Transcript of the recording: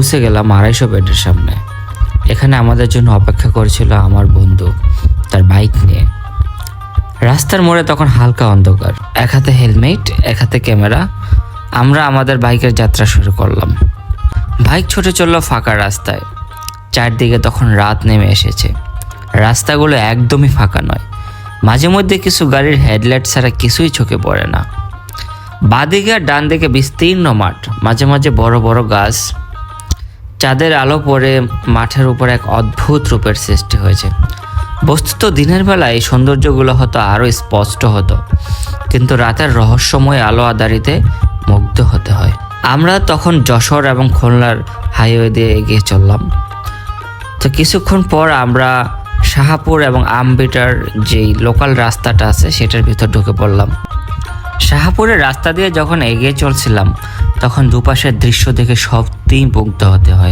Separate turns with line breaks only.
পৌঁছে গেলাম 250 বেডের সামনে। এখানে আমাদের জন্য অপেক্ষা করেছিল আমার বন্ধু তার বাইক নিয়ে। রাস্তার মোড়ে তখন হালকা অন্ধকার, এক হাতে হেলমেট, এক হাতে ক্যামেরা। আমরা আমাদের বাইকের যাত্রা শুরু করলাম। বাইক ছুটে চলল ফাঁকা রাস্তায়। চারদিকে তখন রাত নেমে এসেছে। রাস্তাগুলো একদমই ফাঁকা নয়, মাঝে মধ্যে কিছু গাড়ির হেডলাইট ছাড়া কিছুই চোখে পড়ে না। বাঁদিকে আর ডান দিকে বিস্তীর্ণ মাঠ, মাঝে মাঝে বড় বড় গাছ। চাঁদের আলো পড়ে মাঠের উপর এক অদ্ভুত রূপের সৃষ্টি হয়েছে। বস্তুত দিনের বেলায় এই সৌন্দর্যগুলো হতো আরও স্পষ্ট হতো, কিন্তু রাতের রহস্যময় আলো আধারিতে মুগ্ধ হতে হয়। আমরা তখন যশোর এবং খুলনার হাইওয়ে দিয়ে এগিয়ে চললাম। তো কিছুক্ষণ পর আমরা শাহপুর এবং আমবিটার যেই লোকাল রাস্তাটা আছে সেটার ভিতর ঢুকে পড়লাম। শাহপুরের রাস্তা দিয়ে যখন এগিয়ে চলছিলাম তখন দুপাশের দৃশ্য দেখে সত্যিই মুগ্ধ হতে হয়।